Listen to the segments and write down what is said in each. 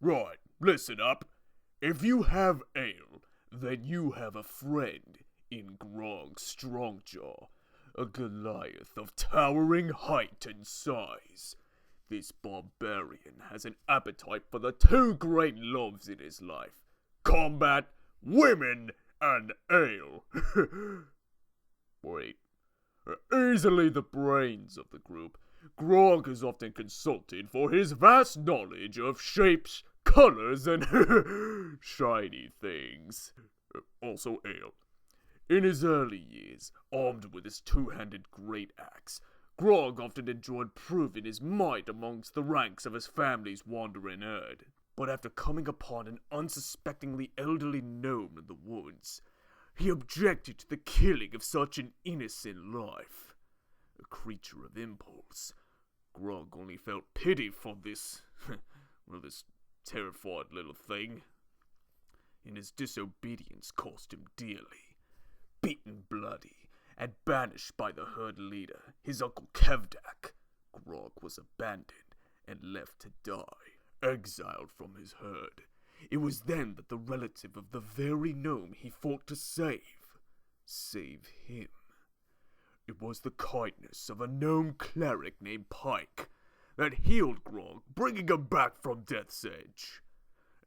Right, listen up. If you have ale, then you have a friend in Grog Strongjaw, a Goliath of towering height and size. This barbarian has an appetite for the two great loves in his life: combat, women, and ale. Wait. Easily the brains of the group, Grog is often consulted for his vast knowledge of shapes, colors, and shiny things. Also ale. In his early years, armed with his two-handed great axe, Grog often enjoyed proving his might amongst the ranks of his family's wandering herd. But after coming upon an unsuspectingly elderly gnome in the woods, he objected to the killing of such an innocent life. A creature of impulse, Grog only felt pity for this terrified little thing, and his disobedience cost him dearly. Beaten bloody and banished by the herd leader, his uncle Kevdak, Grog was abandoned and left to die, exiled from his herd. It was then that the relative of the very gnome he fought to save him. It was the kindness of a gnome cleric named Pike that healed Grog, bringing him back from death's edge.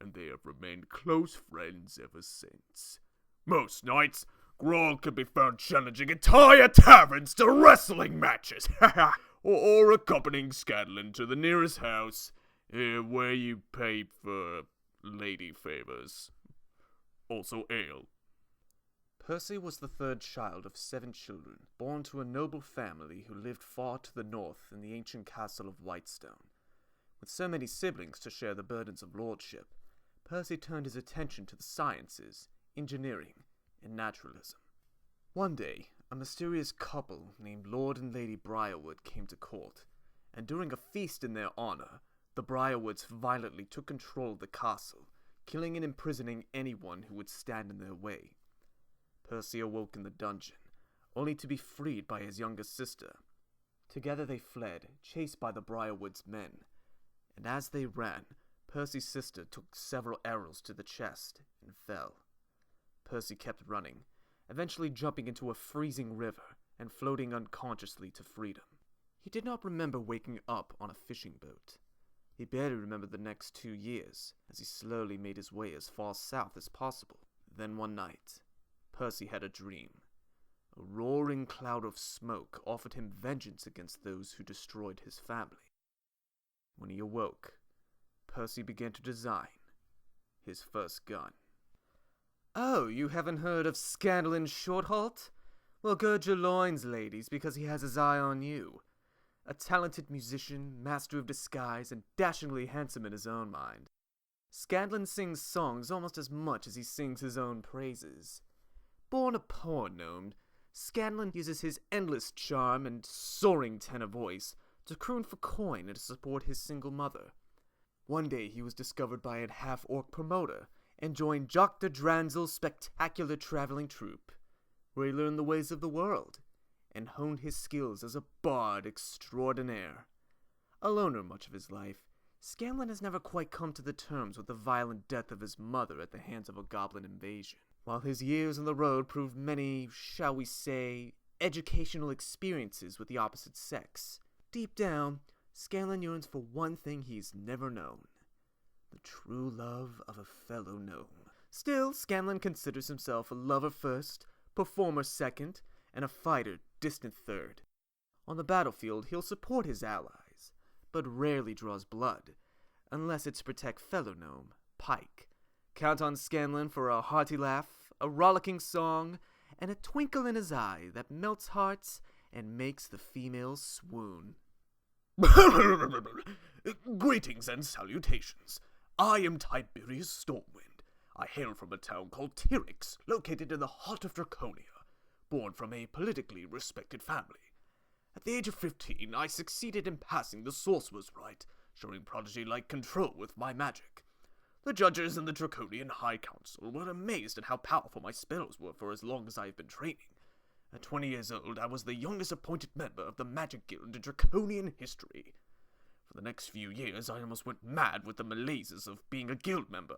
And they have remained close friends ever since. Most nights, Grog can be found challenging entire taverns to wrestling matches, or accompanying Scanlan to the nearest house, where you pay for lady favors. Also ale. Percy was the third child of 7 children, born to a noble family who lived far to the north in the ancient castle of Whitestone. With so many siblings to share the burdens of lordship, Percy turned his attention to the sciences, engineering, and naturalism. One day, a mysterious couple named Lord and Lady Briarwood came to court, and during a feast in their honor, the Briarwoods violently took control of the castle, killing and imprisoning anyone who would stand in their way. Percy awoke in the dungeon, only to be freed by his younger sister. Together they fled, chased by the Briarwoods' men, and as they ran, Percy's sister took several arrows to the chest and fell. Percy kept running, eventually jumping into a freezing river and floating unconsciously to freedom. He did not remember waking up on a fishing boat. He barely remembered the next 2 years, as he slowly made his way as far south as possible. Then one night, Percy had a dream. A roaring cloud of smoke offered him vengeance against those who destroyed his family. When he awoke, Percy began to design his first gun. "Oh, you haven't heard of Scanlan Shorthalt? Well, gird your loins, ladies, because he has his eye on you. A talented musician, master of disguise, and dashingly handsome in his own mind. Scanlan sings songs almost as much as he sings his own praises. Born a poor gnome, Scanlan uses his endless charm and soaring tenor voice to croon for coin and to support his single mother. One day he was discovered by a half-orc promoter and joined Jock de Dranzel's spectacular traveling troupe, where he learned the ways of the world and honed his skills as a bard extraordinaire. A loner much of his life, Scanlan has never quite come to the terms with the violent death of his mother at the hands of a goblin invasion. While his years on the road proved many, shall we say, educational experiences with the opposite sex, deep down, Scanlan yearns for one thing he's never known: the true love of a fellow gnome. Still, Scanlan considers himself a lover first, performer second, and a fighter distant third. On the battlefield, he'll support his allies, but rarely draws blood, unless it's to protect fellow gnome, Pike. Count on Scanlan for a hearty laugh, a rollicking song, and a twinkle in his eye that melts hearts and makes the females swoon. Greetings and salutations. I am Tiberius Stormwind. I hail from a town called Tyrix, located in the heart of Draconia, born from a politically respected family. At the age of 15, I succeeded in passing the Sorcerer's Rite, showing prodigy-like control with my magic. The judges in the Draconian High Council were amazed at how powerful my spells were for as long as I have been training. At 20 years old, I was the youngest appointed member of the Magic Guild in Draconian history. For the next few years, I almost went mad with the malaises of being a guild member,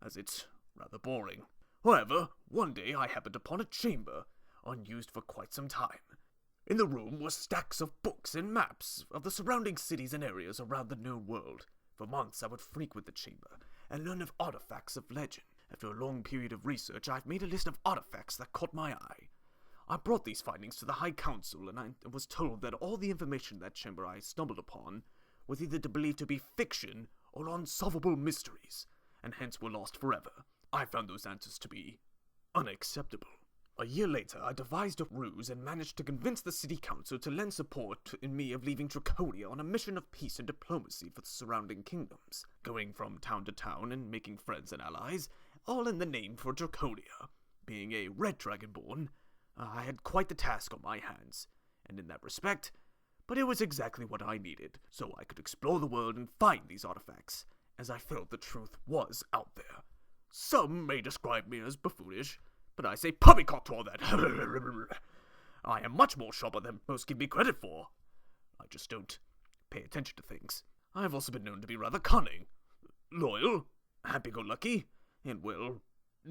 as it's rather boring. However, one day I happened upon a chamber, unused for quite some time. In the room were stacks of books and maps of the surrounding cities and areas around the known world. For months I would frequent the chamber and learn of artifacts of legend. After a long period of research, I've made a list of artifacts that caught my eye. I brought these findings to the High Council, and I was told that all the information in that chamber I stumbled upon was either believed to be fiction or unsolvable mysteries, and hence were lost forever. I found those answers to be unacceptable. A year later, I devised a ruse and managed to convince the city council to lend support in me of leaving Draconia on a mission of peace and diplomacy for the surrounding kingdoms, going from town to town and making friends and allies, all in the name for Draconia. Being a red dragonborn, I had quite the task on my hands, and in that respect, but it was exactly what I needed, so I could explore the world and find these artifacts, as I felt the truth was out there. Some may describe me as buffoonish, but I say poppycock to all that. I am much more sharper than most give me credit for. I just don't pay attention to things. I have also been known to be rather cunning, loyal, happy-go-lucky, and, well,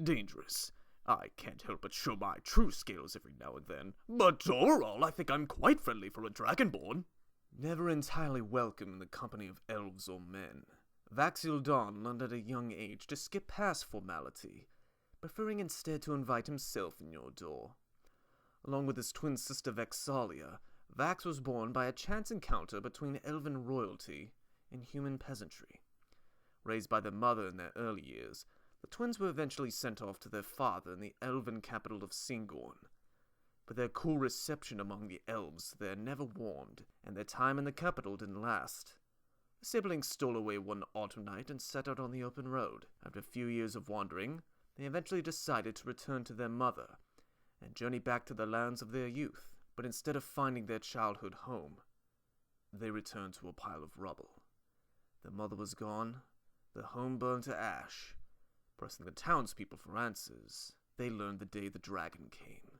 dangerous. I can't help but show my true scales every now and then, but overall I think I'm quite friendly for a dragonborn. Never entirely welcome in the company of elves or men, Vaxil Dawn learned at a young age to skip past formality, preferring instead to invite himself in your door. Along with his twin sister Vexalia, Vax was born by a chance encounter between elven royalty and human peasantry. Raised by their mother in their early years, the twins were eventually sent off to their father in the elven capital of Singorn. But their cool reception among the elves there never warmed, and their time in the capital didn't last. The siblings stole away one autumn night and set out on the open road. After a few years of wandering, they eventually decided to return to their mother and journey back to the lands of their youth. But instead of finding their childhood home, they returned to a pile of rubble. Their mother was gone, their home burned to ash. Pressing the townspeople for answers, they learned the day the dragon came.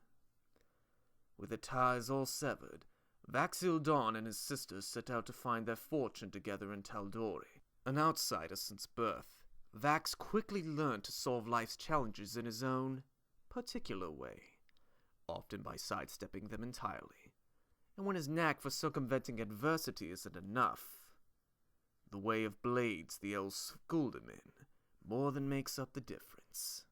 With their ties all severed, Vaxil Dawn and his sisters set out to find their fortune together in Taldori. An outsider since birth, Vax quickly learned to solve life's challenges in his own particular way, often by sidestepping them entirely. And when his knack for circumventing adversity isn't enough, the way of blades the elves schooled him in more than makes up the difference.